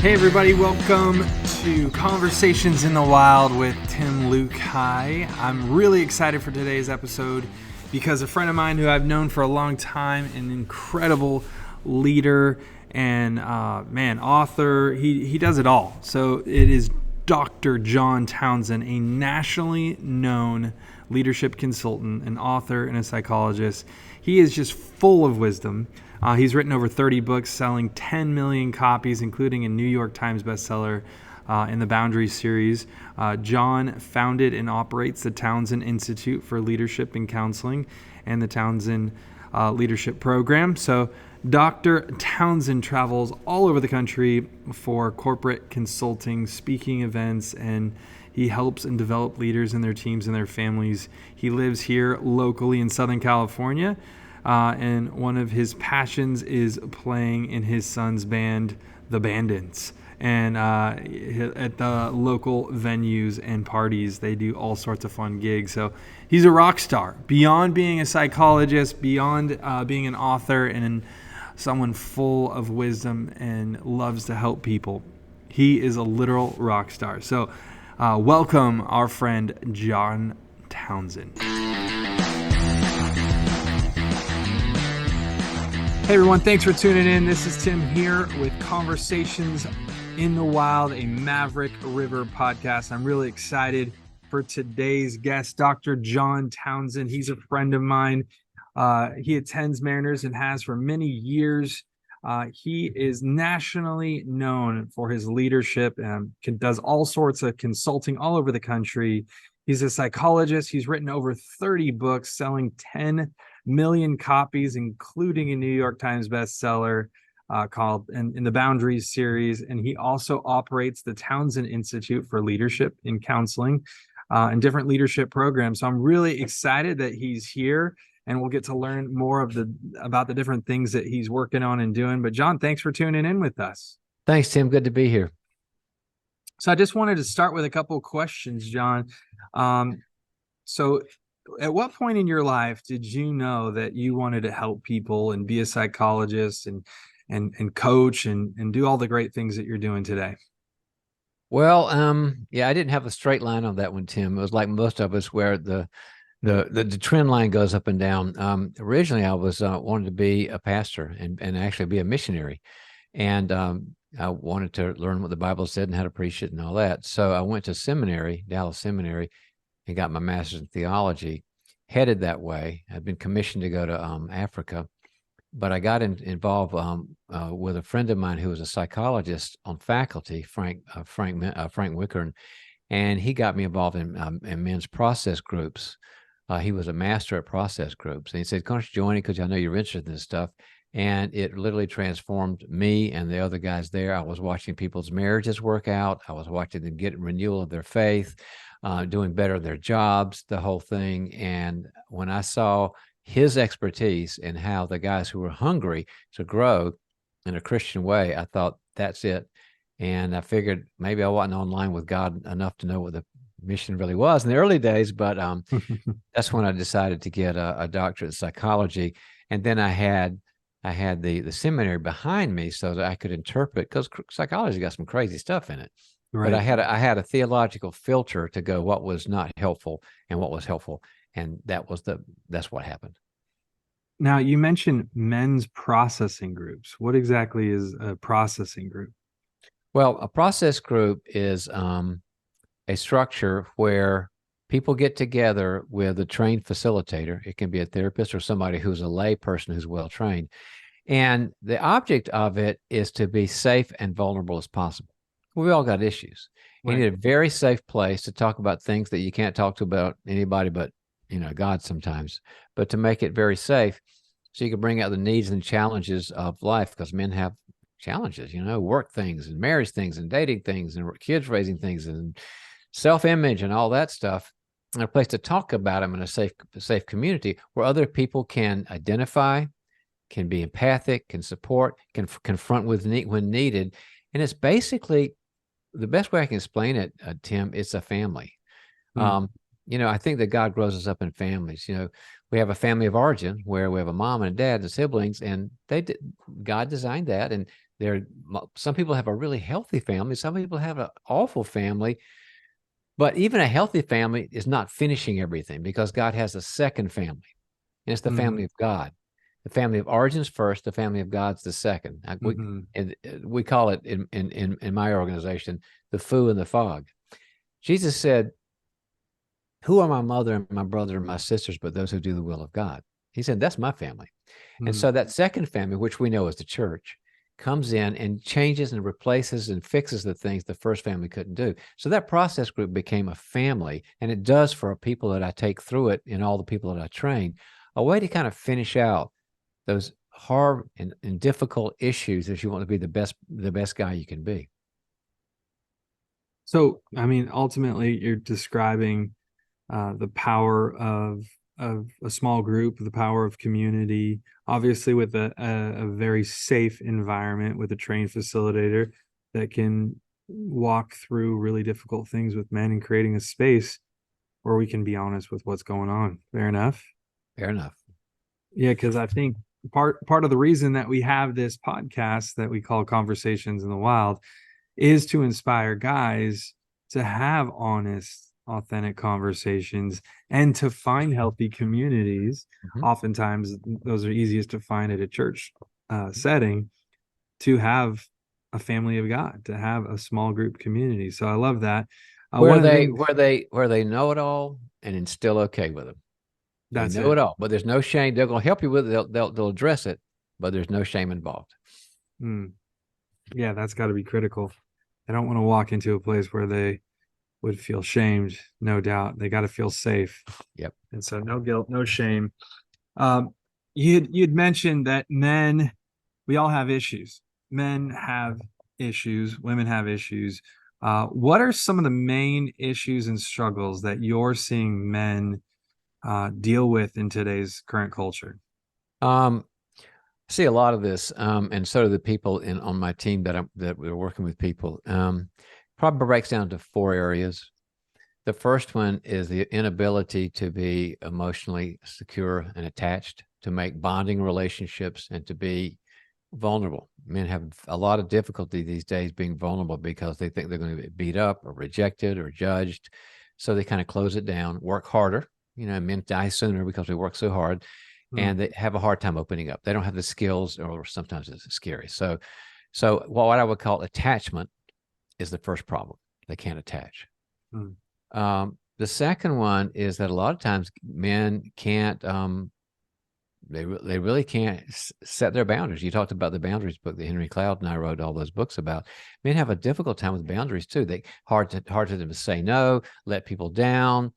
Hey everybody, welcome to Conversations in the Wild with Tim Lukei. I'm really excited for today's episode because a friend of mine who I've known for a long time, an incredible leader and author, he does it all. So it is Dr. John Townsend, a nationally known leadership consultant, an author, and a psychologist. He is just full of wisdom. He's written over 30 books, selling 10 million copies, including a New York Times bestseller in the Boundaries series. John founded and operates the Townsend Institute for Leadership and Counseling and the Townsend Leadership Program. So Dr. Townsend travels all over the country for corporate consulting, speaking events, and he helps and develop leaders and their teams and their families. He lives here locally in Southern California. And one of his passions is playing in his son's band, the Bandits. And at the local venues and parties, they do all sorts of fun gigs. So he's a rock star. Beyond being a psychologist, beyond being an author and someone full of wisdom and loves to help people, he is a literal rock star. So welcome our friend John Townsend. Hey everyone, thanks for tuning in. This is Tim here with Conversations in the Wild, a Maverick River podcast. I'm really excited for today's guest, Dr. John Townsend. He's a friend of mine. He attends Mariners and has for many years. He is nationally known for his leadership and does all sorts of consulting all over the country. He's a psychologist. He's written over 30 books, selling 10 million copies, including a New York Times bestseller called in the Boundaries series. And he also operates the Townsend Institute for Leadership and Counseling and different leadership programs. So I'm really excited that he's here, and we'll get to learn more about the different things that he's working on and doing. But John, thanks for tuning in with us. Thanks, Tim. Good to be here. So I just wanted to start with a couple of questions, John. So at what point in your life did you know that you wanted to help people and be a psychologist and coach and do all the great things that you're doing today? Well, I didn't have a straight line on that one, Tim. It was like most of us, where the trend line goes up and down. Originally, I was wanted to be a pastor and actually be a missionary, and I wanted to learn what the Bible said and how to preach it and all that. So I went to seminary, Dallas Seminary, and got my master's in theology, headed that way. I'd been commissioned to go to Africa, but I got involved with a friend of mine who was a psychologist on faculty, Frank Wickern, and he got me involved in men's process groups. He was a master at process groups, and he said, "Can't you join it? Because I know you're interested in this stuff." And it literally transformed me and the other guys there. I was watching people's marriages work out. I was watching them get renewal of their faith, doing better at their jobs, the whole thing. And when I saw his expertise and how the guys who were hungry to grow in a Christian way, I thought, that's it. And I figured maybe I wasn't online with God enough to know what the mission really was in the early days, but that's when I decided to get a doctorate in psychology. And then I had the seminary behind me so that I could interpret, because psychology got some crazy stuff in it. Right. But I had a theological filter to go what was not helpful and what was helpful, and that's what happened. Now, you mentioned men's processing groups. What exactly is a processing group? Well, a process group is a structure where people get together with a trained facilitator. It can be a therapist or somebody who's a lay person who's well trained. And the object of it is to be safe and vulnerable as possible. We all got issues. Right. You need a very safe place to talk about things that you can't talk to about anybody but, God sometimes, but to make it very safe so you can bring out the needs and challenges of life, because men have challenges, work things and marriage things and dating things and kids raising things and self-image and all that stuff. And a place to talk about them in a safe community where other people can identify, can be empathic, can support, can confront when needed. And it's basically, the best way I can explain it, Tim, it's a family. I think that God grows us up in families. We have a family of origin where we have a mom and a dad and siblings, and God designed that, and Some people have a really healthy family. Some people have an awful family. But even a healthy family is not finishing everything, because God has a second family, and it's the family Mm-hmm. of God. The family of origin's first, the family of God's the second. Mm-hmm. We call it in my organization the foo and the fog. Jesus said, "Who are my mother and my brother and my sisters but those who do the will of God?" He said, "That's my family." And Mm-hmm. so that second family, which we know as the church, comes in and changes and replaces and fixes the things the first family couldn't do. So that process group became a family, and it does for people that I take through it and all the people that I train, a way to kind of finish out those hard and difficult issues if you want to be the best guy you can be. So, I mean, ultimately, you're describing the power of a small group, the power of community, obviously with a very safe environment with a trained facilitator that can walk through really difficult things with men and creating a space where we can be honest with what's going on. Fair enough. Fair enough. Yeah, because I think part of the reason that we have this podcast that we call Conversations in the Wild is to inspire guys to have honest, authentic conversations and to find healthy communities. Mm-hmm. Oftentimes, those are easiest to find at a church setting, to have a family of God, to have a small group community. So I love that. One Where of the they things where they where they know it all and it's still okay with them. They that's know it. it all, but there's no shame. They're going to help you with it. They'll address it, but there's no shame involved. Mm, yeah, that's got to be critical. I don't want to walk into a place where they would feel shamed. No doubt, they got to feel safe. Yep. And so, no guilt, no shame. Um, you'd mentioned that men, we all have issues. Men have issues, women have issues. What are some of the main issues and struggles that you're seeing men deal with in today's current culture? Um, I see a lot of this, and so do the people on my team that we're working with people. Probably breaks down to four areas. The first one is the inability to be emotionally secure and attached, to make bonding relationships, and to be vulnerable. Men have a lot of difficulty these days being vulnerable because they think they're going to get beat up or rejected or judged. So they kind of close it down, work harder. Men die sooner because we work so hard, Hmm. and they have a hard time opening up. They don't have the skills, or sometimes it's scary. So what I would call attachment is the first problem. They can't attach. Hmm. The second one is that a lot of times men can't they really can't set their boundaries. You talked about the boundaries book that Henry Cloud and I wrote all those books about. Men have a difficult time with boundaries too. They hard to them to say no, let people down.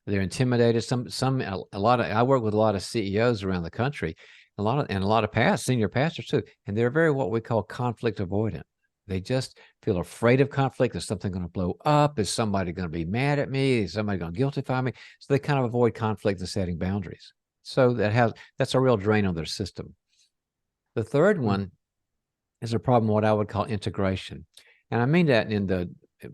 They're intimidated. A lot of I work with a lot of CEOs around the country, a lot of senior pastors too, and they're very what we call conflict avoidant. They just feel afraid of conflict. Is something going to blow up? Is somebody going to be mad at me? Is somebody going to guiltify me? So they kind of avoid conflict and setting boundaries. So that's a real drain on their system. The third Hmm. one is a problem what I would call integration. And I mean that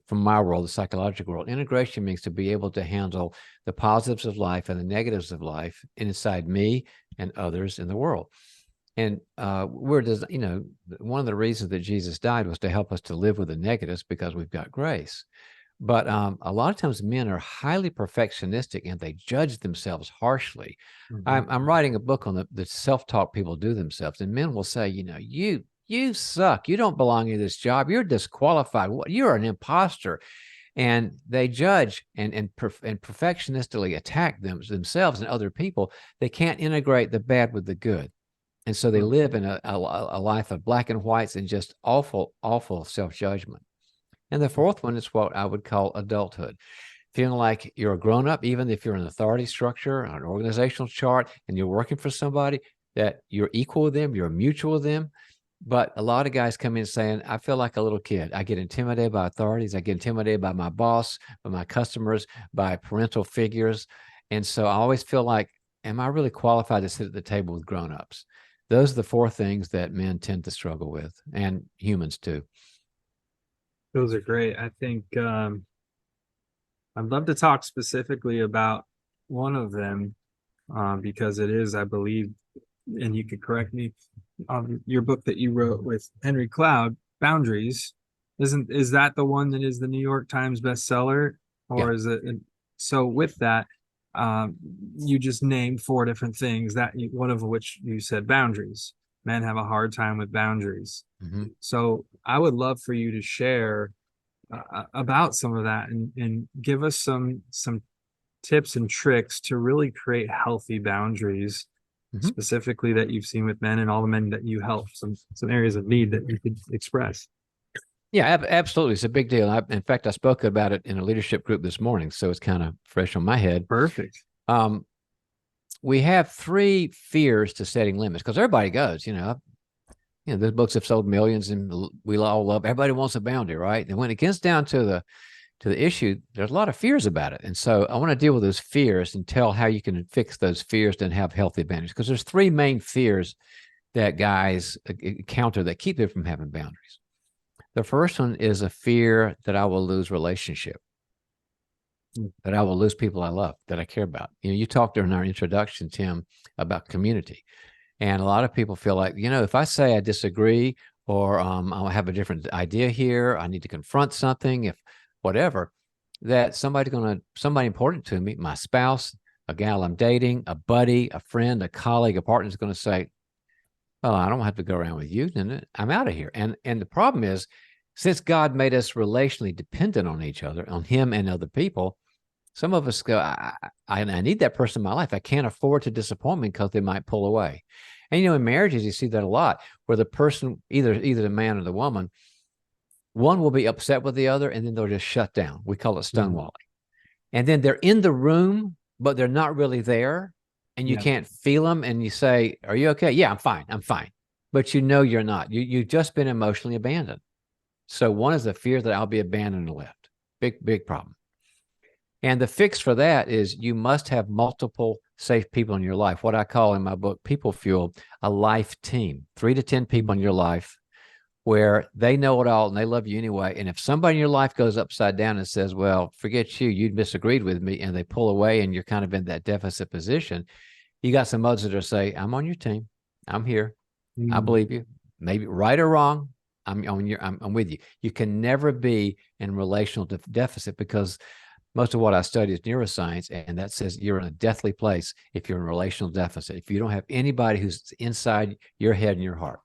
from my world, the psychological world. Integration means to be able to handle the positives of life and the negatives of life inside me and others in the world. And one of the reasons that Jesus died was to help us to live with the negatives because we've got grace. But a lot of times men are highly perfectionistic and they judge themselves harshly. Mhm. I'm writing a book on the self-talk people do themselves, and men will say, you suck. You don't belong in this job. You're disqualified. You're an imposter. And they judge and perfectionistically attack themselves and other people. They can't integrate the bad with the good. And so they Hmm. live in a life of black and whites and just awful, awful self-judgment. And the fourth one is what I would call adulthood. Feeling like you're a grown up, even if you're in an authority structure, an organizational chart, and you're working for somebody, that you're equal with them, you're mutual with them. But a lot of guys come in saying, I feel like a little kid. I get intimidated by authorities. I get intimidated by my boss, by my customers, by parental figures. And so I always feel like, am I really qualified to sit at the table with grown-ups? Those are the four things that men tend to struggle with, and humans too. Those are great. I think I'd love to talk specifically about one of them because it is, I believe, and you could correct me your book that you wrote with Henry Cloud, Boundaries. Is that the one that is the New York Times bestseller, Yeah. or is it? So with that, um, you just named four different things that one of which you said boundaries. Men have a hard time with boundaries. Mm-hmm. So I would love for you to share about some of that and give us some tips and tricks to really create healthy boundaries, Mm-hmm. specifically that you've seen with men and all the men that you help. Some areas of need that you could express. Yeah, absolutely. It's a big deal. In fact, I spoke about it in a leadership group this morning, so it's kind of fresh on my head. Perfect. We have three fears to setting limits because everybody goes, those books have sold millions, and we all love. Everybody wants a boundary, right? And when it gets down to the issue, there's a lot of fears about it. And so I want to deal with those fears and tell how you can fix those fears and have healthy boundaries. Because there's three main fears that guys encounter that keep them from having boundaries. The first one is a fear that I will lose relationship, that I will lose people I love, that I care about. You talked during our introduction, Tim, about community. And a lot of people feel like, if I say I disagree or I have a different idea here, I need to confront something, if whatever, that somebody important to me, my spouse, a gal I'm dating, a buddy, a friend, a colleague, a partner is going to say, well, I don't have to go around with you, then I'm out of here. And the problem is, since God made us relationally dependent on each other, on him and other people, some of us go, I need that person in my life. I can't afford to disappoint me because they might pull away. And, in marriages, you see that a lot, where the person, either the man or the woman, one will be upset with the other, and then they'll just shut down. We call it stonewalling. And then they're in the room, but they're not really there, and you can't feel them. And you say, are you okay? Yeah, I'm fine. I'm fine. But you're not. You've just been emotionally abandoned. So one is the fear that I'll be abandoned and left. Big, big problem. And the fix for that is you must have multiple safe people in your life. What I call in my book, People Fuel, a life team, 3 to 10 people in your life where they know it all and they love you anyway. And if somebody in your life goes upside down and says, well, forget you disagreed with me, and they pull away and you're kind of in that deficit position, you got some others that are say, I'm on your team. I'm here. I believe you. Maybe right or wrong, I'm with you. You can never be in relational deficit because most of what I study is neuroscience, and that says you're in a deathly place if you're in a relational deficit, if you don't have anybody who's inside your head and your heart.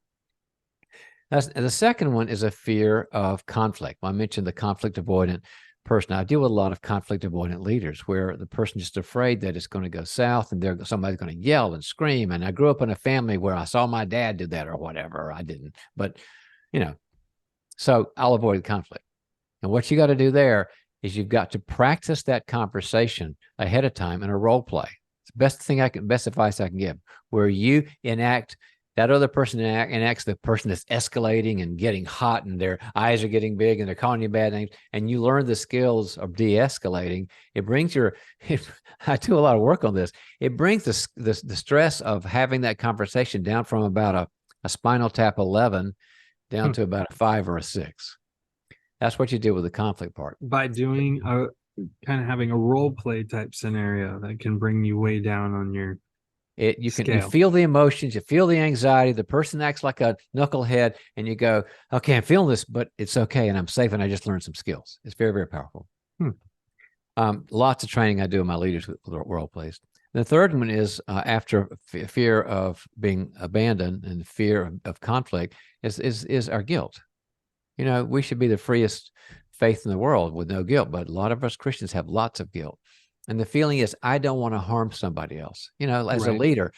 The second one is a fear of conflict. Well, I mentioned the conflict avoidant person. I deal with a lot of conflict avoidant leaders where the person's just afraid that it's going to go south and somebody's going to yell and scream. And I grew up in a family where I saw my dad do that or whatever. I didn't, but so I'll avoid conflict. And what you got to do there is you've got to practice that conversation ahead of time in a role play. It's the best advice I can give, where you enact that other person enacts the person that's escalating and getting hot and their eyes are getting big and they're calling you bad names, and you learn the skills of de-escalating. I do a lot of work on this. It brings the stress of having that conversation down from about a Spinal Tap 11 down to about a 5 or a 6. That's what you do with the conflict part. By doing kind of having a role play type scenario that can bring you way down on your You feel the emotions, you feel the anxiety, the person acts like a knucklehead, and you go, okay, I'm feeling this, but it's okay, and I'm safe, and I just learned some skills. It's very, very powerful. Lots of training I do in my leaders with role plays. The third one is after fear of being abandoned and fear of conflict is our guilt. We should be the freest faith in the world with no guilt, but a lot of us Christians have lots of guilt. And the feeling is, I don't want to harm somebody else. As a leader,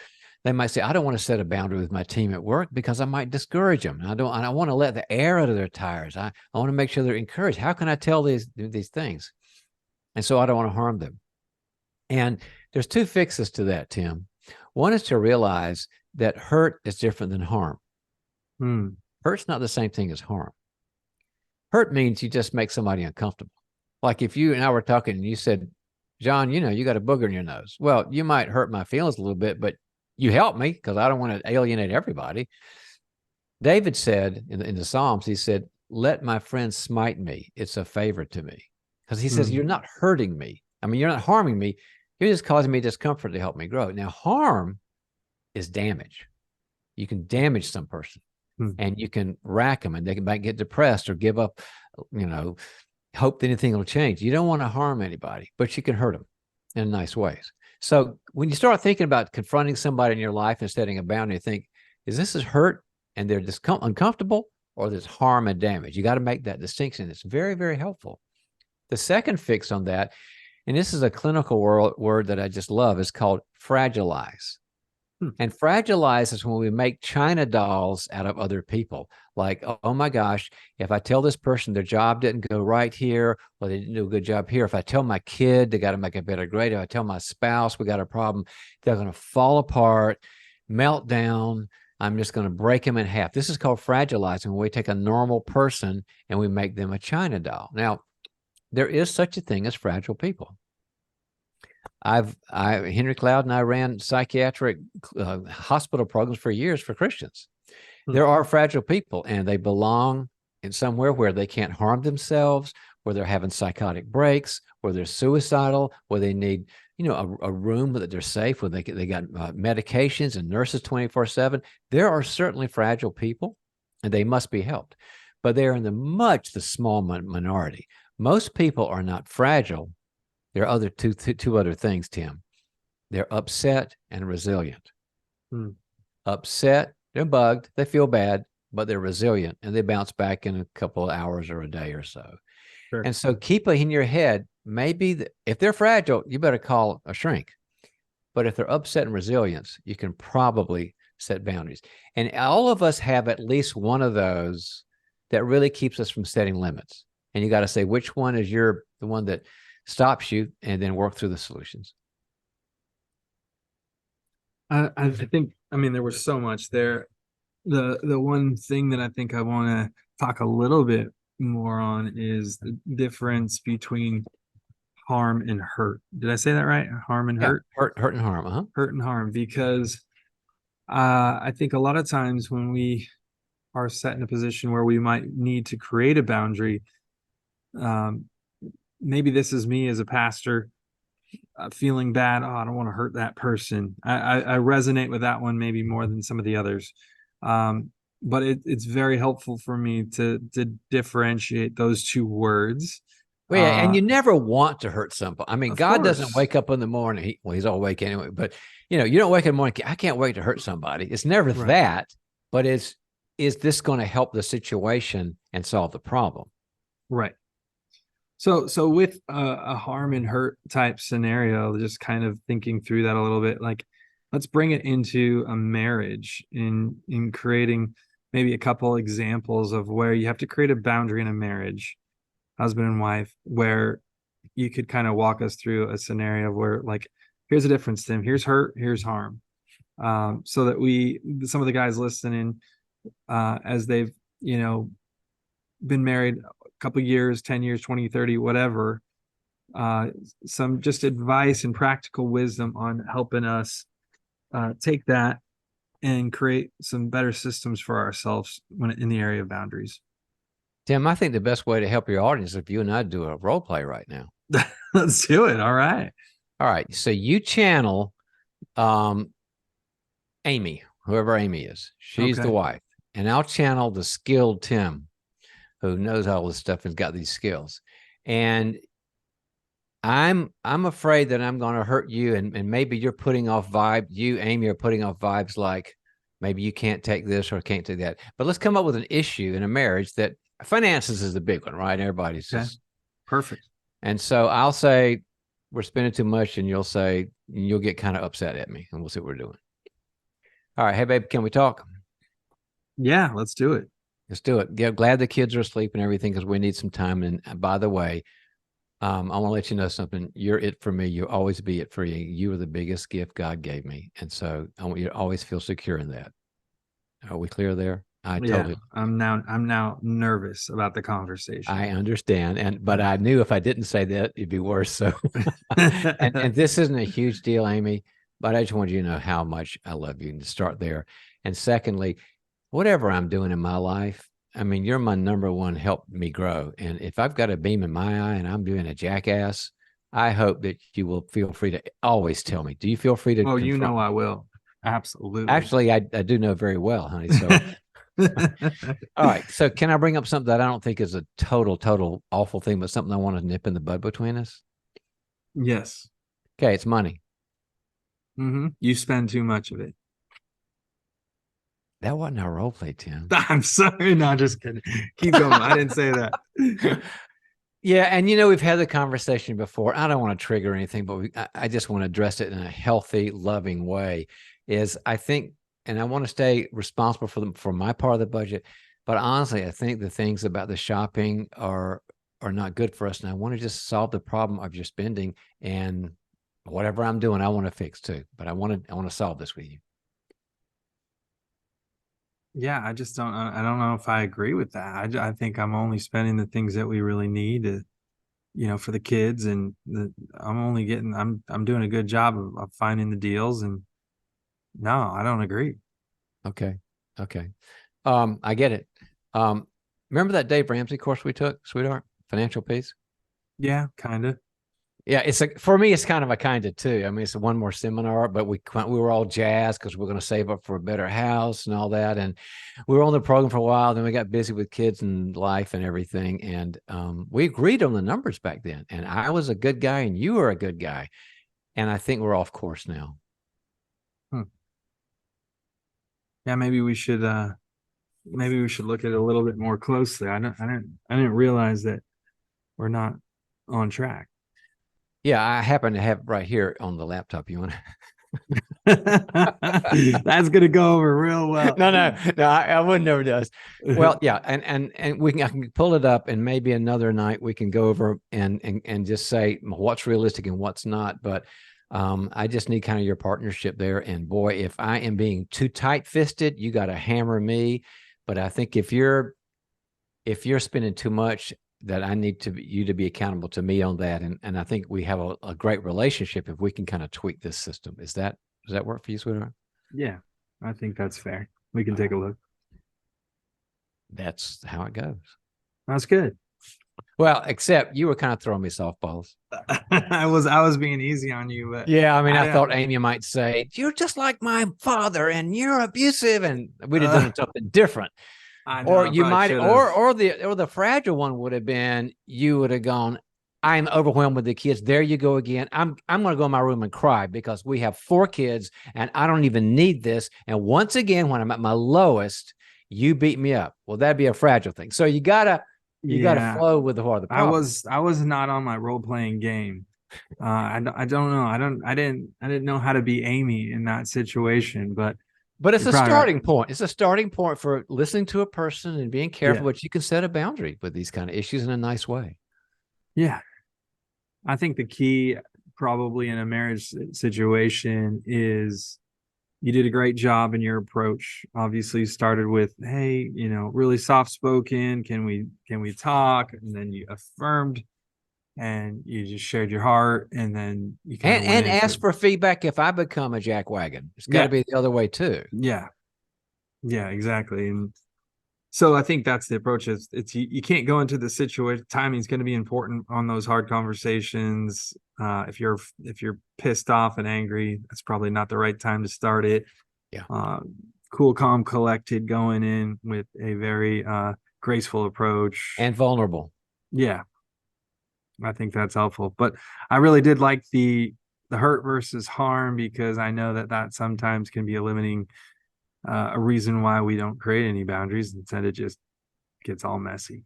they might say, I don't want to set a boundary with my team at work because I might discourage them. I want to let the air out of their tires. I want to make sure they're encouraged. How can I tell these things? And so I don't want to harm them. And there's 2 fixes to that, Tim. One is to realize that hurt is different than harm. Hurt's not the same thing as harm. Hurt means you just make somebody uncomfortable. Like if you and I were talking and you said, John, you got a booger in your nose. Well, you might hurt my feelings a little bit, but you help me because I don't want to alienate everybody. David said in the Psalms, he said, let my friends smite me. It's a favor to me. Because he says, you're not hurting me. I mean, you're not harming me. You're just causing me discomfort to help me grow. Now, harm is damage. You can damage some person, Hmm. and you can rack them, and they might get depressed or give up, hope that anything will change. You don't want to harm anybody, but you can hurt them in nice ways. So when you start thinking about confronting somebody in your life and setting a boundary, think, is this hurt and they're just uncomfortable, or there's harm and damage? You got to make that distinction. It's very, very helpful. The second fix on that, and this is a clinical word that I just love, is called fragilize. And fragilize is when we make China dolls out of other people. Like, oh my gosh, if I tell this person their job didn't go right here, or they didn't do a good job here, if I tell my kid they got to make a better grade, if I tell my spouse we got a problem, they're going to fall apart, melt down. I'm just going to break them in half. This is called fragilizing, when we take a normal person and we make them a China doll. Now, there is such a thing as fragile people. Henry Cloud and I ran psychiatric hospital programs for years for Christians. There are fragile people, and they belong in somewhere where they can't harm themselves, where they're having psychotic breaks, where they're suicidal, where they need, a room that they're safe, where they got medications and nurses 24/7. There are certainly fragile people, and they must be helped, but they're in the small minority. Most people are not fragile. There are two other things, Tim. They're upset and resilient. Upset, they're bugged, they feel bad, but they're resilient, and they bounce back in a couple of hours or a day or so. Sure. And so keep it in your head, maybe if they're fragile, you better call a shrink. But if they're upset and resilient, you can probably set boundaries. And all of us have at least one of those that really keeps us from setting limits. And you got to say which one is the one that stops you, and then work through the solutions. I think, there was so much there. The one thing that I think I want to talk a little bit more on is the difference between harm and hurt. Did I say that right? Harm and hurt? Hurt and harm. Hurt and harm, because I think a lot of times when we are set in a position where we might need to create a boundary, maybe this is me as a pastor feeling bad. Oh, I don't want to hurt that person. I resonate with that one maybe more than some of the others. But it's very helpful for me to differentiate those two words. Well, yeah, and you never want to hurt somebody. God doesn't wake up in the morning. He's all awake anyway. But, you don't wake up in the morning, I can't wait to hurt somebody. It's never that. But is this going to help the situation and solve the problem? Right. So with a harm and hurt type scenario, just kind of thinking through that a little bit, like, let's bring it into a marriage in creating maybe a couple examples of where you have to create a boundary in a marriage, husband and wife, where you could kind of walk us through a scenario where, like, here's the difference, Tim. Here's hurt, here's harm. So that some of the guys listening, as they've, been married couple years, 10 years, 20, 30, whatever, some just advice and practical wisdom on helping us take that and create some better systems for ourselves when in the area of boundaries. Tim, I think the best way to help your audience is if you and I do a role play right now. Let's do it. All right. So you channel Amy, whoever Amy is. She's the wife. And I'll channel the skilled Tim, who knows all this stuff and got these skills. And I'm afraid that I'm going to hurt you, and maybe you're putting off you, Amy, are putting off vibes like maybe you can't take this or can't take that. But let's come up with an issue in a marriage that finances is the big one, right? Everybody's just perfect. And so I'll say we're spending too much, and you'll get kind of upset at me, and we'll see what we're doing. All right. Hey, babe, can we talk? Yeah, let's do it. Let's do it. Yeah, glad the kids are asleep and everything, because we need some time. And by the way, I want to let you know something. You're it for me. You'll always be it for you. You are the biggest gift God gave me. And so I want you to always feel secure in that. Are we clear there? Totally. I'm now nervous about the conversation. I understand. But I knew if I didn't say that, it'd be worse. So, and this isn't a huge deal, Amy, but I just wanted you to know how much I love you, and to start there. And secondly, whatever I'm doing in my life, you're my number one, help me grow. And if I've got a beam in my eye and I'm doing a jackass, I hope that you will feel free to always tell me. Do you feel free to? Oh, I will. Absolutely. Actually, I do know very well, honey. So, all right. So, can I bring up something that I don't think is a total awful thing, but something I want to nip in the bud between us? Yes. Okay, it's money. You spend too much of it. That wasn't our role play, Tim. I'm sorry. No, just kidding. Keep going. I didn't say that. Yeah, and we've had the conversation before. I don't want to trigger anything, but I just want to address it in a healthy, loving way. Is I think, and I want to stay responsible for my part of the budget, but honestly, I think the things about the shopping are not good for us, and I want to just solve the problem of your spending, and whatever I'm doing, I want to fix too. But I want to solve this with you. Yeah, I don't know if I agree with that. I think I'm only spending the things that we really need to, for the kids, and I'm doing a good job of finding the deals. And no, I don't agree. Okay, okay. I get it. Um, Remember that Dave Ramsey course we took, sweetheart? Financial Peace? Yeah, kind of. Yeah, for me, it's kind of a kind of two. I mean, it's one more seminar, but we were all jazzed because we're going to save up for a better house and all that. And we were on the program for a while. Then we got busy with kids and life and everything. And we agreed on the numbers back then. And I was a good guy and you were a good guy. And I think we're off course now. Yeah, maybe we should look at it a little bit more closely. I didn't realize that we're not on track. Yeah, I happen to have right here on the laptop. You want to? That's gonna go over real well. No, I would never does. Well, yeah, and I can pull it up, and maybe another night we can go over and just say what's realistic and what's not. But I just need kind of your partnership there. And boy, if I am being too tight-fisted, you got to hammer me. But I think if you're spending too much, that I need you to be accountable to me on that. And I think we have a great relationship if we can kind of tweak this system. Does that work for you, sweetheart? Yeah, I think that's fair. We can take a look. That's how it goes. That's good. Well, except you were kind of throwing me softballs. I was being easy on you, but yeah, I mean, I thought Amy might say, "You're just like my father, and you're abusive," and we'd have done something different. Or you might, or the fragile one would have been, you would have gone, I'm overwhelmed with the kids. There you go again. I'm going to go in my room and cry because we have 4 kids and I don't even need this. And once again, when I'm at my lowest, you beat me up. Well, that'd be a fragile thing. So you gotta flow with the heart of the problem. I was not on my role playing game. I don't know. I didn't know how to be Amy in that situation, but it's a starting point. It's a starting point for listening to a person and being careful, but you can set a boundary with these kind of issues in a nice way. Yeah. I think the key probably in a marriage situation is you did a great job in your approach. Obviously, you started with, hey, really soft spoken. Can we talk? And then you affirmed and you just shared your heart, and then you and ask for feedback if I become a jackwagon. It's got to be the other way too. Yeah, exactly. And so I think that's the approach. It's you can't go into the situation. Timing is going to be important on those hard conversations. If you're pissed off and angry, that's probably not the right time to start it. Yeah. Cool, calm, collected, going in with a very graceful approach and vulnerable. Yeah. I think that's helpful, but I really did like the hurt versus harm, because I know that sometimes can be a limiting a reason why we don't create any boundaries. Instead, it just gets all messy.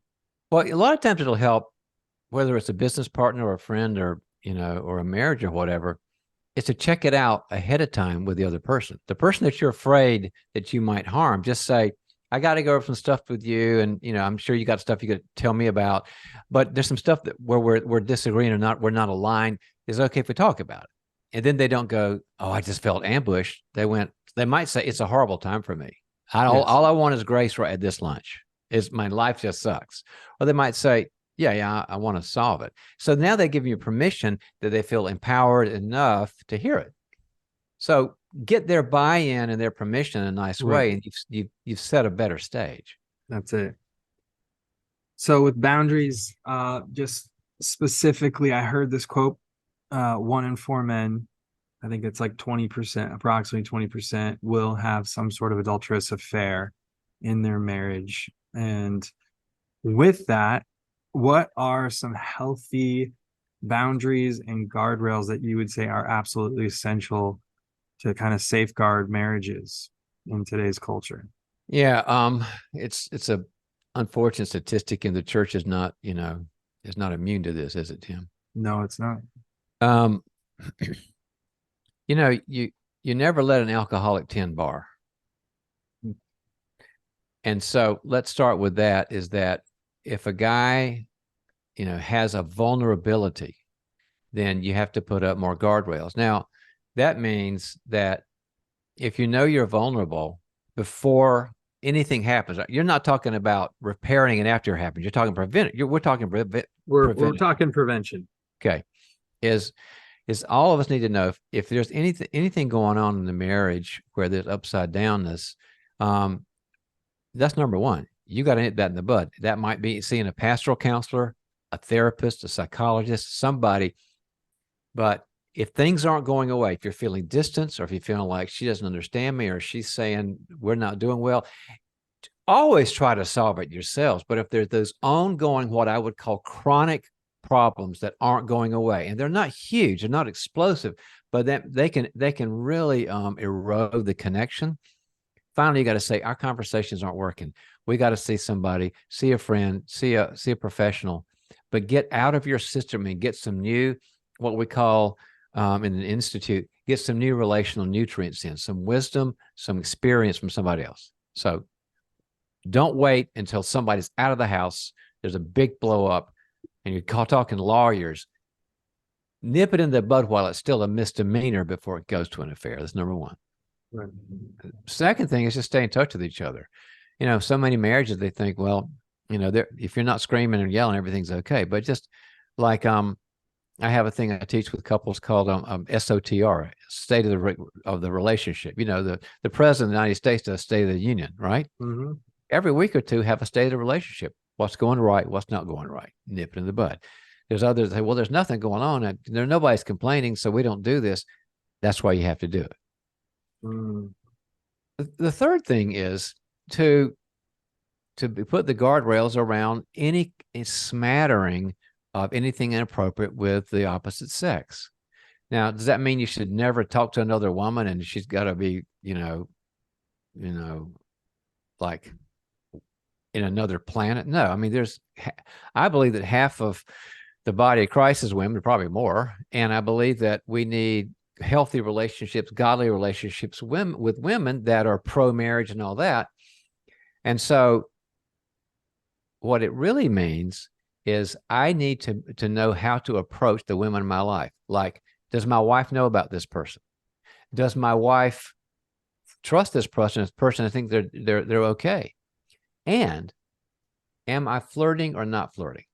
Well, a lot of times it'll help, whether it's a business partner or a friend or or a marriage or whatever, is to check it out ahead of time with the other person. The person that you're afraid that you might harm, just say, I got to go over some stuff with you, and I'm sure you got stuff you could tell me about, but there's some stuff that where we're disagreeing or we're not aligned. Is it okay if we talk about it? And then they don't go, oh, I just felt ambushed. They might say, it's a horrible time for me. All I want is grace right at this lunch. My life just sucks. Or they might say, yeah, I want to solve it. So now they give you permission that they feel empowered enough to hear it. So get their buy-in and their permission in a nice way, and you've set a better stage. That's it. So with boundaries, just specifically, I heard this quote: 1 in 4 men I think it's like 20%, approximately 20% will have some sort of adulterous affair in their marriage. And with that, what are some healthy boundaries and guardrails that you would say are absolutely essential to kind of safeguard marriages in today's culture? Yeah, it's a unfortunate statistic, and the church is not, is not immune to this, is it, Tim? No, it's not. Um, you never let an alcoholic tend bar. And so let's start with that, is that if a guy, has a vulnerability, then you have to put up more guardrails. Now, that means that if you know you're vulnerable before anything happens, you're not talking about repairing it after it happens. You're talking we're talking We're talking prevention. Okay. Is all of us need to know if there's anything going on in the marriage where there's upside downness. That's number one. You got to nip that in the bud. That might be seeing a pastoral counselor, a therapist, a psychologist, somebody. But if things aren't going away, if you're feeling distance, or if you're feeling like she doesn't understand me, or she's saying we're not doing well, always try to solve it yourselves. But if there's those ongoing, what I would call chronic problems that aren't going away, and they're not huge, they're not explosive, but they can really erode the connection. Finally, you got to say, our conversations aren't working. We got to see somebody, see a friend, see a professional, but get out of your system and get some new, what we call in an institute, get some new relational nutrients in, some wisdom, some experience from somebody else. So don't wait until somebody's out of the house, there's a big blow up, and you're talking lawyers. Nip it in the bud while it's still a misdemeanor before it goes to an affair. That's number one. Right. Second thing is just stay in touch with each other. So many marriages, they think, well, if you're not screaming and yelling, everything's okay. But just like, I have a thing I teach with couples called SOTR, state of the relationship. The president of the United States does State of the Union, right? Mm-hmm. Every week or two, have a state of the relationship. What's going right? What's not going right? Nip it in the bud. There's others that say, well, there's nothing going on. Nobody's complaining, so we don't do this. That's why you have to do it. The third thing is to put the guardrails around any smattering of anything inappropriate with the opposite sex. Now, does that mean you should never talk to another woman and she's got to be, like in another planet? No, I mean, I believe that half of the body of Christ is women, probably more. And I believe that we need healthy relationships, godly relationships with women that are pro-marriage and all that. And so what it really means is I need to know how to approach the women in my life. Like, does my wife know about this person? Does my wife trust this person? I think they're okay. And am I flirting or not flirting?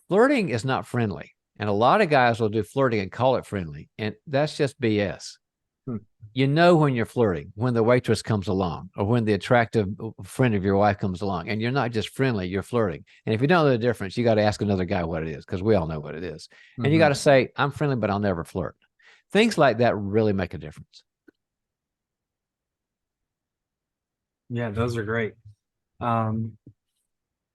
Flirting is not friendly. And a lot of guys will do flirting and call it friendly. And that's just BS. You know when you're flirting, when the waitress comes along, or when the attractive friend of your wife comes along, and you're not just friendly, you're flirting. And if you don't know the difference, you got to ask another guy what it is, because we all know what it is. And you got to say, I'm friendly, but I'll never flirt. Things like that really make a difference. Yeah, those are great.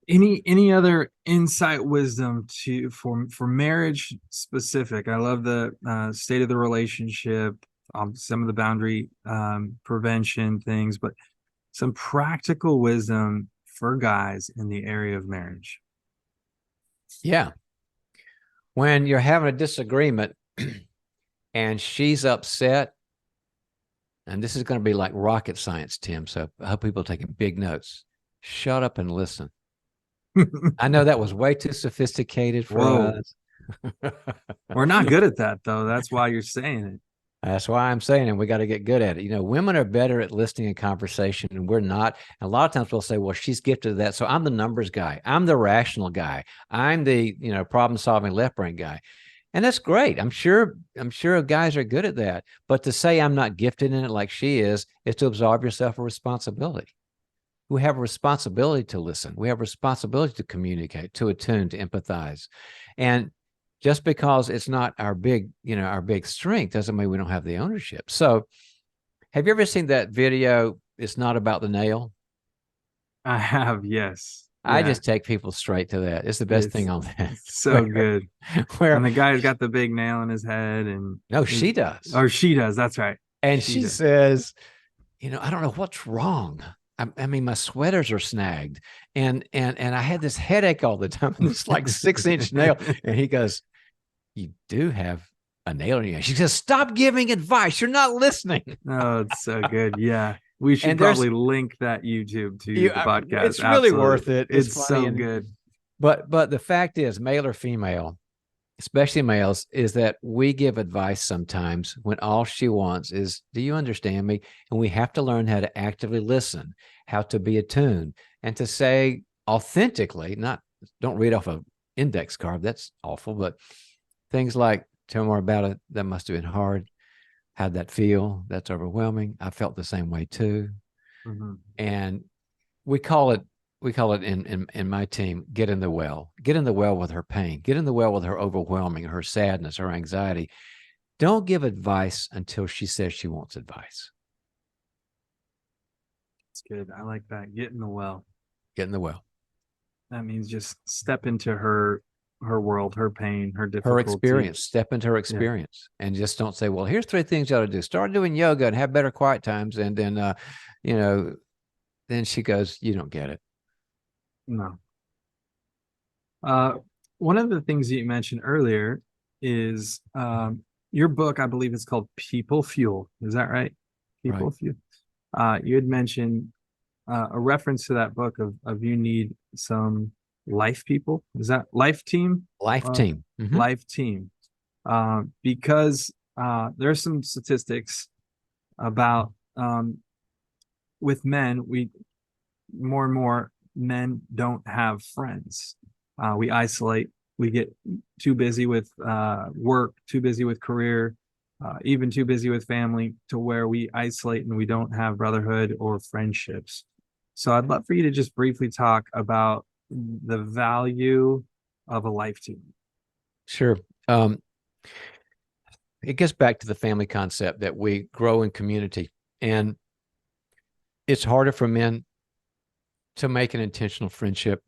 Any other insight, wisdom for marriage specific? I love the state of the relationship, some of the boundary prevention things, but some practical wisdom for guys in the area of marriage. Yeah. When you're having a disagreement and she's upset, and this is going to be like rocket science, Tim, so I hope people are taking big notes. Shut up and listen. I know that was way too sophisticated for us. We're not good at that, though. That's why you're saying it. That's why I'm saying it. We got to get good at it. Women are better at listening and conversation, and we're not. And a lot of times we'll say, well, she's gifted at that. So I'm the numbers guy. I'm the rational guy. I'm the, problem-solving left brain guy. And that's great. I'm sure guys are good at that. But to say I'm not gifted in it like she is to absolve yourself of responsibility. We have a responsibility to listen. We have a responsibility to communicate, to attune, to empathize. And just because it's not our big, our big strength doesn't mean we don't have the ownership. So have you ever seen that video? It's not about the nail. I have, yes. I Yeah. just take people straight to that. It's the best It's thing on that. so good. Where And the guy's got the big nail in his head and no, she does. or she does, that's right. And She she does. says, I don't know what's wrong. I mean, my sweaters are snagged, and I had this headache all the time. And it's like 6-inch nail. And he goes, "You do have a nail in your hand." She says, "Stop giving advice. You're not listening." Oh, it's so good. Yeah. We should And there's probably link that YouTube to the podcast. it's really Absolutely. worth it. It's funny so and good. but the fact is, male or female, especially males, is that we give advice sometimes when all she wants is, do you understand me? And we have to learn how to actively listen, how to be attuned, and to say authentically, don't read off an index card. That's awful. But things like, tell me more about it. That must have been hard. How'd that feel? That's overwhelming. I felt the same way too. Mm-hmm. And we call it in my team, get in the well with her pain, get in the well with her overwhelming, her sadness, her anxiety. Don't give advice until she says she wants advice. It's good. I like that. Get in the well. Get in the well. That means just step into her world, her pain, her difficulty. Her experience. Step into her experience. Yeah. And just don't say, well, here's 3 things you ought to do. Start doing yoga and have better quiet times. And then then she goes, you don't get it. No. One of the things that you mentioned earlier is your book, I believe it's called People Fuel. Is that right? People Fuel. You had mentioned a reference to that book of you need some life people. Is that life team? Life team. Mm-hmm. Life team. Because there's some statistics about with men, more and more men don't have friends. We isolate. We get too busy with work, too busy with career, even too busy with family, to where we isolate and we don't have brotherhood or friendships. So I'd love for you to just briefly talk about the value of a life team. Sure. It gets back to the family concept that we grow in community, and it's harder for men to make an intentional friendship,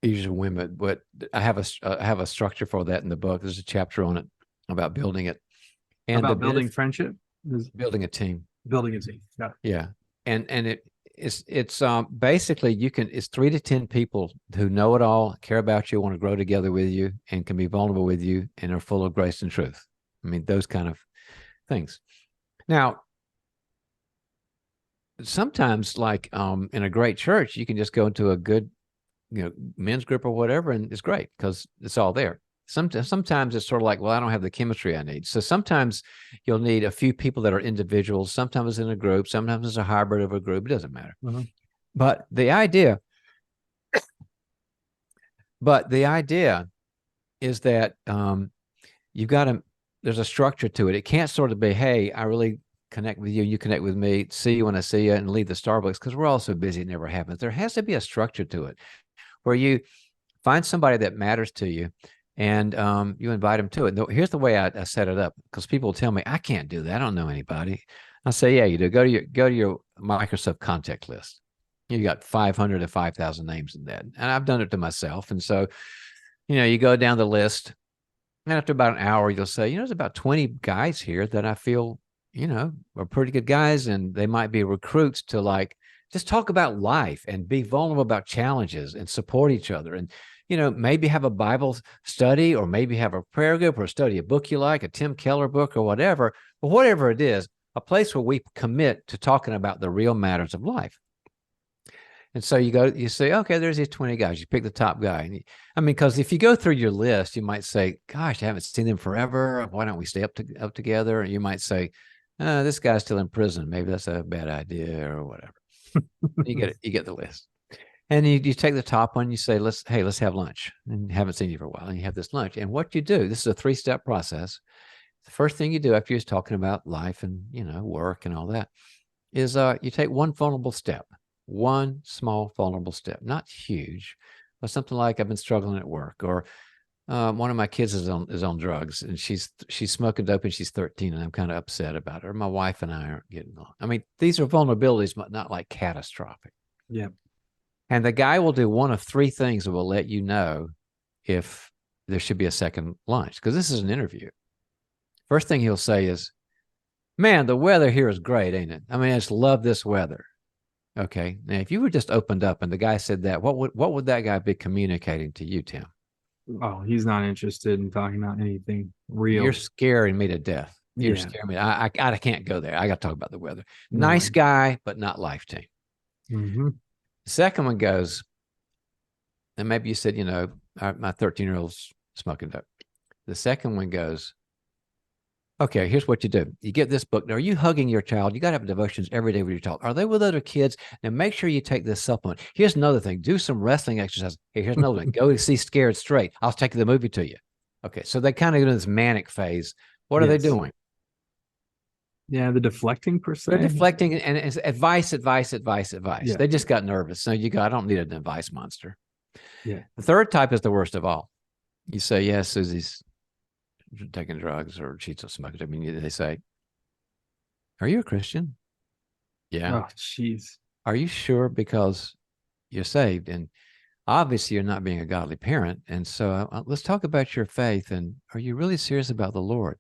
usually women. But I have a structure for that in the book. There's a chapter on it about building it, and about building friendship, building a team, Yeah, and it's basically it's 3 to 10 people who know it all, care about you, want to grow together with you, and can be vulnerable with you, and are full of grace and truth. I mean, those kind of things. Now, sometimes, like in a great church, you can just go into a good, men's group or whatever, and it's great because it's all there. Sometimes it's sort of like, well, I don't have the chemistry I need. So sometimes you'll need a few people that are individuals. Sometimes in a group. Sometimes it's a hybrid of a group. It doesn't matter. Mm-hmm. But the idea is that you've got to. There's a structure to it. It can't sort of be, hey, I really connect with you, you connect with me, see you when I see you, and leave the Starbucks, because we're all so busy, it never happens. There has to be a structure to it where you find somebody that matters to you, and you invite them to it. Here's the way I set it up, because people tell me, I can't do that. I don't know anybody. I say, yeah, you do. Go to your Microsoft contact list. You got 500 to 5,000 names in that. And I've done it to myself. And so, you go down the list, and after about an hour, you'll say, there's about 20 guys here that I feel, are pretty good guys, and they might be recruits to just talk about life and be vulnerable about challenges and support each other. And, maybe have a Bible study, or maybe have a prayer group, or study a book you like, a Tim Keller book or whatever. But whatever it is, a place where we commit to talking about the real matters of life. And so you say, okay, there's these 20 guys. You pick the top guy. Because if you go through your list, you might say, gosh, I haven't seen them forever. Why don't we stay up together? And you might say, this guy's still in prison. Maybe that's a bad idea, or whatever. You get the list. And you take the top one, you say, let's have lunch. And you haven't seen you for a while, and you have this lunch. And what you do, this is a 3-step process. The first thing you do after you're talking about life and, work and all that, is you take one vulnerable step. One small vulnerable step, not huge, but something like, I've been struggling at work, or one of my kids is on drugs, and she's smoking dope, and she's 13, and I'm kind of upset about her. My wife and I aren't getting along. I mean, these are vulnerabilities, but not like catastrophic. Yeah. And the guy will do one of three things that will let you know if there should be a second lunch, because this is an interview. First thing he'll say is, "Man, the weather here is great, ain't it? I mean, I just love this weather." Okay. Now, if you were just opened up and the guy said that, what would that guy be communicating to you, Tim? Oh, he's not interested in talking about anything You're real. scaring me to death. You're Yeah. scaring me. I can't go there. I got to talk about the weather. No Nice way. guy, but not life team. Mm-hmm. The second one goes, and maybe you said, my 13-year-old's smoking dope. The second one goes, okay, here's what you do. You get this book. Now, are you hugging your child? You got to have devotions every day with your child. Are they with other kids? Now, make sure you take this supplement. Here's another thing. Do some wrestling exercise. Here's another one. Go see Scared Straight. I'll take the movie to you. Okay, so they kind of go in this manic phase. What are they Yes. doing? Yeah, the deflecting per They're se. deflecting, and it's advice. Yeah. They just got nervous. So I don't need an advice monster. Yeah. The third type is the worst of all. You say, yes, Susie's taking drugs or she's smoking. I mean, they say, are you a Christian? Yeah. Oh, jeez. Are you sure? Because you're saved. And obviously you're not being a godly parent. And so let's talk about your faith. And are you really serious about the Lord?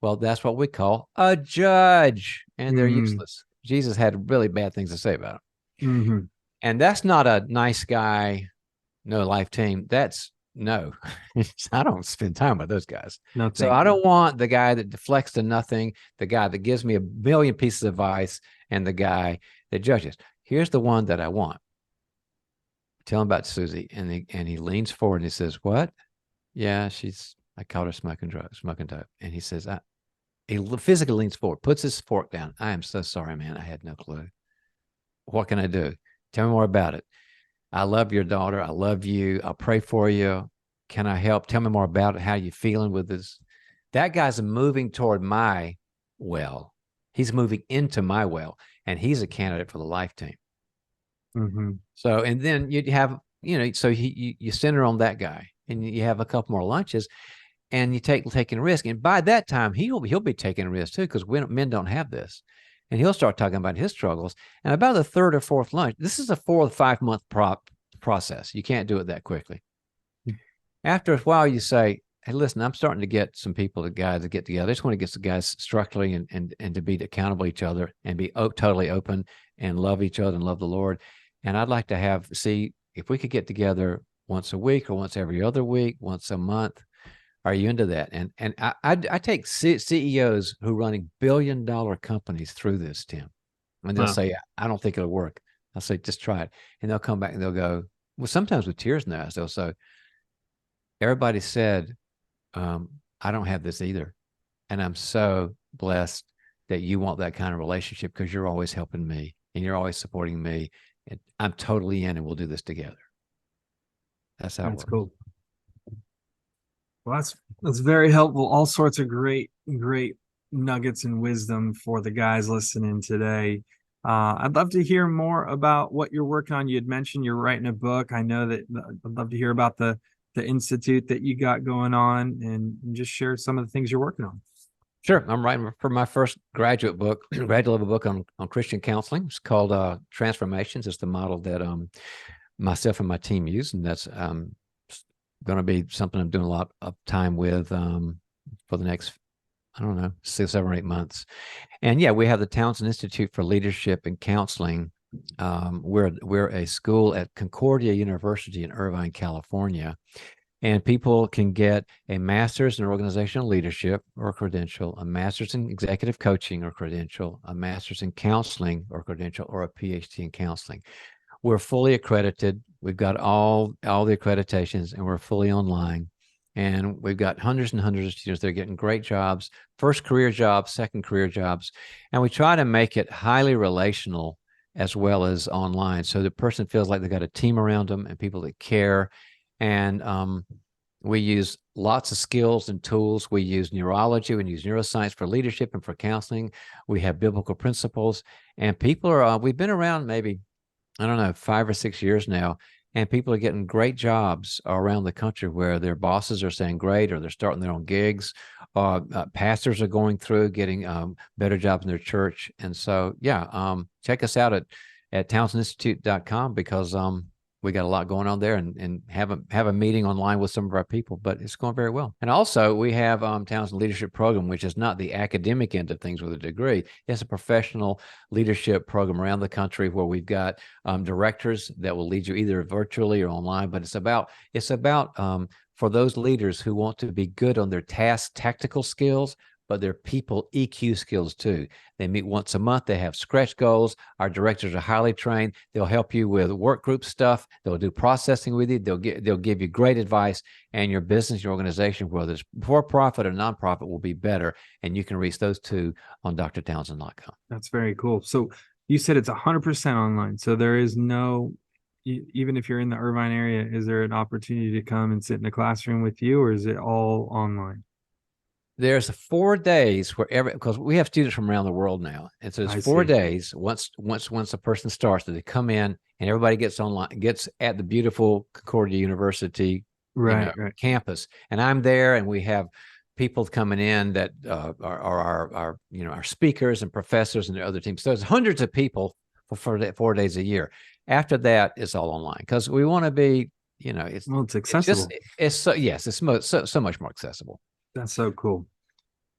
Well, that's what we call a judge, and they're useless. Jesus had really bad things to say about them. Mm-hmm. And that's not a nice guy, no life team. That's no. I don't spend time with those guys. No, so I don't want the guy that deflects to nothing, the guy that gives me a million pieces of advice, and the guy that judges. Here's the one that I want. Tell him about Susie. And he leans forward and he says, what? Yeah, I caught her smoking dope. And he says, he physically leans forward, puts his fork down. I am so sorry, man. I had no clue. What can I do? Tell me more about it. I love your daughter. I love you. I'll pray for you. Can I help? Tell me more about it. How you feeling with this? That guy's moving toward my well. He's moving into my well, and he's a candidate for the life team. Mm-hmm. So, and then you'd have, so you center on that guy, and you have a couple more lunches, and you taking a risk. And by that time, he'll be taking a risk too, because men don't have this. And he'll start talking about his struggles. And about the third or fourth lunch, this is a 4 or 5 month process. You can't do it that quickly. After a while, you say, hey, listen, I'm starting to get some guys to get together. I just want to get the guys structurally and to be accountable to each other and be totally open and love each other and love the Lord. And I'd like to see if we could get together once a week or once every other week, once a month. Are you into that? And I take CEOs who are running billion-dollar companies through this, Tim. And they'll say, I don't think it'll work. I'll say, just try it. And they'll come back and they'll go, well, sometimes with tears in their eyes, they'll say, everybody said, I don't have this either. And I'm so blessed that you want that kind of relationship because you're always helping me and you're always supporting me. And I'm totally in, and we'll do this together. That's how it works. Cool. Well, that's very helpful. All sorts of great nuggets and wisdom for the guys listening today. I'd love to hear more about what you're working on. You had mentioned you're writing a book. I know that I'd love to hear about the institute that you got going on, and just share some of the things you're working on. Sure. I'm writing for my first graduate level book on Christian counseling. It's called Transformations. It's the model that myself and my team use, and that's going to be something I'm doing a lot of time with for the next, 6, 7, or 8 months. And yeah, we have the Townsend Institute for Leadership and Counseling. We're a school at Concordia University in Irvine, California. And people can get a master's in organizational leadership or credential, a master's in executive coaching or credential, a master's in counseling or credential, or a PhD in counseling. We're fully accredited. We've got all the accreditations, and we're fully online. And we've got hundreds and hundreds of students. They're getting great jobs, first career jobs, second career jobs. And we try to make it highly relational as well as online. So the person feels like they've got a team around them and people that care. And we use lots of skills and tools. We use neurology, we use neuroscience for leadership and for counseling. We have biblical principles. And people we've been around maybe, 5 or 6 years now. and people are getting great jobs around the country where their bosses are saying great, or they're starting their own gigs. Pastors are going through getting better jobs in their church. And so, yeah, check us out at townsendinstitute.com, because we got a lot going on there, and have a meeting online with some of our people, but it's going very well. And also we have Townsend Leadership Program, which is not the academic end of things with a degree. It's a professional leadership program around the country where we've got directors that will lead you either virtually or online, but it's about for those leaders who want to be good on their task tactical skills, but their people EQ skills too. They meet once a month. They have stretch goals. Our directors are highly trained. They'll help you with work group stuff. They'll do processing with you. They'll give you great advice, and your business, your organization, whether it's for profit or nonprofit, will be better. And you can reach those two on drtownsend.com. That's very cool. So you said it's 100% online. So there is no, even if you're in the Irvine area, is there an opportunity to come and sit in a classroom with you, or is it all online? There's 4 days because we have students from around the world now, and so there's 4 days. Once a person starts, that they come in and everybody gets at the beautiful Concordia University right. campus, and I'm there, and we have people coming in that are our speakers and professors and the other teams. So there's hundreds of people for 4 days a year. After that, it's all online, because we want to be, it's accessible. It's so much more accessible. That's so cool.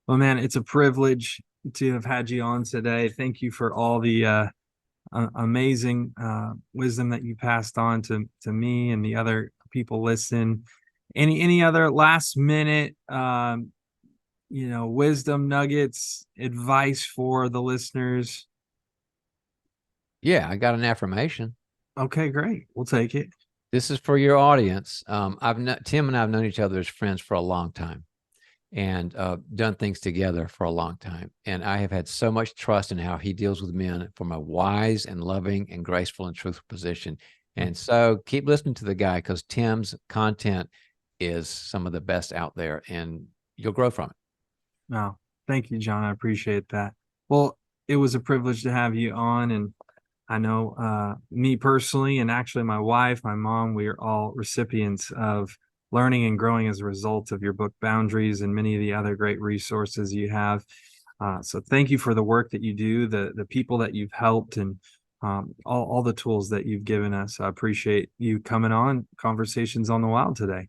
Well, man, it's a privilege to have had you on today. Thank you for all the amazing wisdom that you passed on to me and the other people listening. Any other last minute wisdom nuggets, advice for the listeners? Yeah, I got an affirmation. Okay, great. We'll take it. This is for your audience. Tim and I have known each other as friends for a long time, and done things together for a long time. And I have had so much trust in how he deals with men from a wise and loving and graceful and truthful position. And so keep listening to the guy, because Tim's content is some of the best out there, and you'll grow from it. No, thank you, John. I appreciate that. Well, it was a privilege to have you on. And I know me personally, and actually my wife, my mom, we are all recipients of learning and growing as a result of your book, Boundaries, and many of the other great resources you have. So thank you for the work that you do, the people that you've helped, and all the tools that you've given us. I appreciate you coming on Conversations on the Wild today.